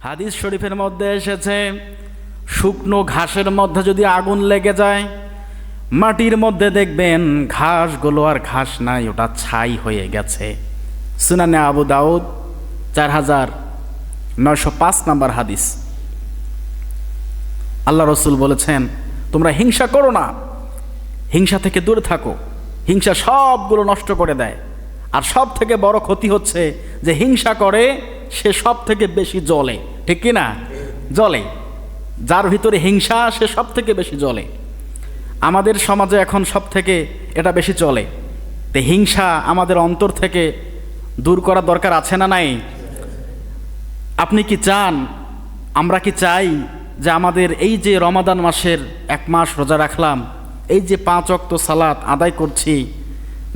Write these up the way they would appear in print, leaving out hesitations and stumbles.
হাদিস শরীফের মধ্যে এসেছে, শুকনো ঘাসের মধ্যে যদি আগুন লেগে যায়, মাটির মধ্যে দেখবেন ঘাসগুলো আর ঘাস নাই, ওটা ছাই হয়ে গেছে। সুনানে আবু দাউদ 4905 নম্বর হাদিস। আল্লাহ রসুল বলেছেন, তোমরা হিংসা করো না, হিংসা থেকে দূরে থাকো। হিংসা সবগুলো নষ্ট করে দেয়। আর সব থেকে বড় ক্ষতি হচ্ছে যে হিংসা করে সে সব থেকে বেশি জ্বলে, ঠিক কি না? জ্বলে, যার ভিতরে হিংসা সে সব থেকে বেশি জ্বলে। আমাদের সমাজে এখন সব থেকে এটা বেশি চলে। তো হিংসা আমাদের অন্তর থেকে দূর করা দরকার আছে না নাই? আপনি কি চান, আমরা কি চাই যে আমাদের এই যে রমাদান মাসের 1 মাস রোজা রাখলাম, এই যে 5 ওয়াক্ত সালাত আদায় করছি,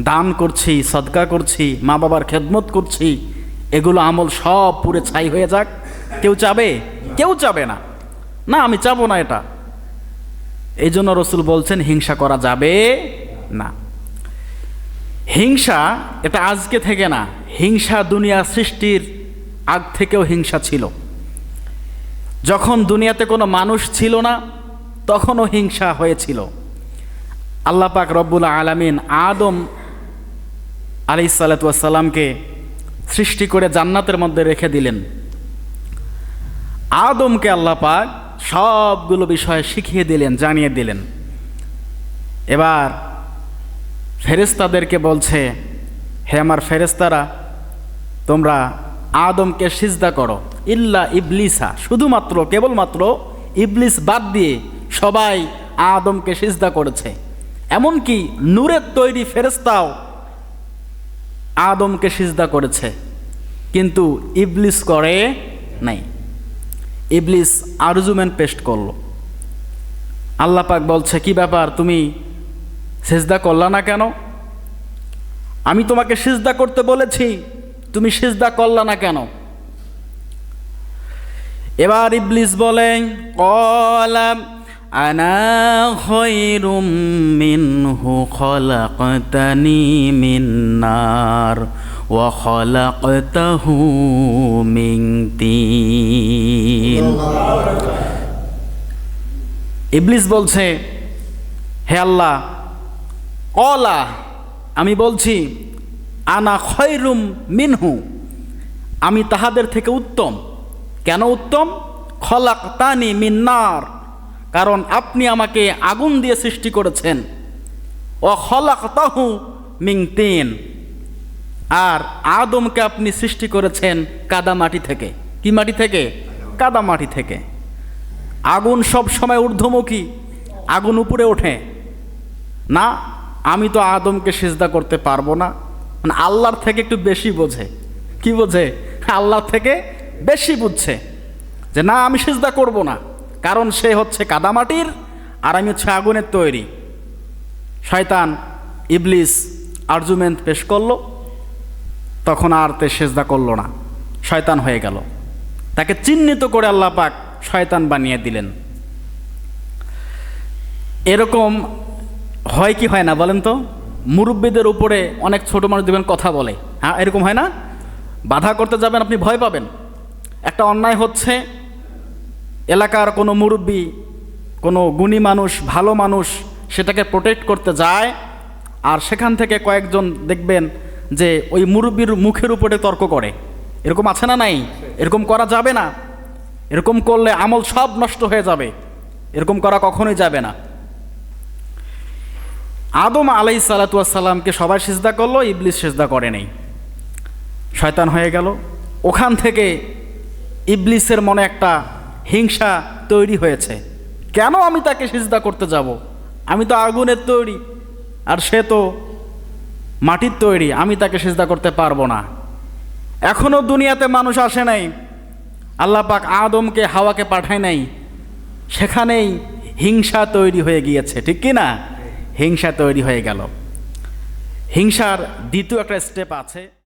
দান করছি, সদকা করছি, মা বাবার খেদমত করছি, এগুলো আমল সব পুরে ছাই হয়ে যাক? কেউ চাবে? কেউ চাবে না। না, আমি চাবো না এটা। এই জন্য রসুল বলছেন হিংসা করা যাবে না। হিংসা এটা আজকে থেকে না, হিংসা দুনিয়া সৃষ্টির আগ থেকেও হিংসা ছিল। যখন দুনিয়াতে কোনো মানুষ ছিল না তখনও হিংসা হয়েছিল। আল্লাহ পাক রব্বুল আলামিন আদম আলাইহিসসালাতু ওয়াসসালামকে সৃষ্টি করে জান্নাতের মধ্যে রেখে দিলেন। আদমকে আল্লাহ পাক সবগুলো বিষয় শিখিয়ে দিলেন, জানিয়ে দিলেন। এবার ফেরেশতাদেরকে বলছে, হে আমার ফেরেশতারা, তোমরা আদমকে সিজদা করো, ইল্লা ইবলিসা, শুধুমাত্র কেবলমাত্র ইবলিস বাদ দিয়ে সবাই আদমকে সিজদা করেছে। এমনকি নূরের তৈরি ফেরেশতাও আদমকে সিজদা করেছে, কিন্তু ইবলিস করে নাই। ইবলিস আরজুমেন্ট পেস্ট করলো। আল্লাহ পাক বলছে, কি ব্যাপার, তুমি সিজদা করলা না কেন? আমি তোমাকে সিজদা করতে বলেছি, তুমি সিজদা করলা না কেন? এবার ইবলিস বলে, ক্বালা আনা খায়রুম মিনহু খলাকতানি মিন নার ওয়া খলাকতাহু মিন তিন। ইবলিস বলছে, হে আল্লাহ, ক্বালা, আমি বলছি, আনা খায়রুম মিনহু, আমি তাহাদের থেকে উত্তম। কেন উত্তম? খলাকতানি মিন নার, কারণ আপনি আমাকে আগুন দিয়ে সৃষ্টি করেছেন। ও খলাকতাহু মিন তিন, আর আদমকে আপনি সৃষ্টি করেছেন কাদা মাটি থেকে। কি মাটি থেকে? কাদা মাটি থেকে। আগুন সব সময় ঊর্ধ্বমুখী, আগুন উপরে ওঠে না। আমি তো আদমকে সিজদা করতে পারবো না। মানে আল্লাহর থেকে একটু বেশি বোঝে। কি বোঝে? আল্লাহর থেকে বেশি বুঝছে যে না, আমি সিজদা করব না, কারণ সে হচ্ছে কাদামাটির আর আমি হচ্ছে আগুনের তৈরি। শয়তান ইবলিস আরজুমেন্ট পেশ করলো, তখন আর তে সিজদা করলো না, শয়তান হয়ে গেল। তাকে চিহ্নিত করে আল্লাহ পাক শয়তান বানিয়ে দিলেন। এরকম হয় কি হয় না বলেন তো? মুরব্বীদের উপরে অনেক ছোট মানুষ দেখবেন কথা বলে, হ্যাঁ, এরকম হয় না? বাধা করতে যাবেন, আপনি ভয় পাবেন। একটা অন্যায় হচ্ছে, এলাকার কোনো মুরব্বী, কোনো গুণী মানুষ, ভালো মানুষ সেটাকে প্রোটেক্ট করতে যায়, আর সেখান থেকে কয়েকজন দেখবেন যে ওই মুরব্বীর মুখের উপরে তর্ক করে। এরকম আছে না নাই? এরকম করা যাবে না। এরকম করলে আমল সব নষ্ট হয়ে যাবে। এরকম করা কখনোই যাবে না। আদম আলাইহিসসালাতু ওয়াসসালামকে সবাই সিজদা করলো, ইবলিস সিজদা করে নাই, শয়তান হয়ে গেল। ওখান থেকে ইবলিসের মনে একটা হিংসা তৈরি হয়েছে, কেন আমি তাকে সিজদা করতে যাব? আমি তো আগুনের তৈরি আর সে তো মাটির তৈরি, আমি তাকে সিজদা করতে পারবো না। এখনো দুনিয়াতে মানুষ আসে নাই, আল্লাহ পাক আদমকে হাওয়াকে পাঠায় নাই, সেখানেই হিংসা তৈরি হয়ে গিয়েছে, ঠিক কি না? হিংসা তৈরি হয়ে গেল। হিংসার দ্বিতীয় একটা স্টেপ আছে।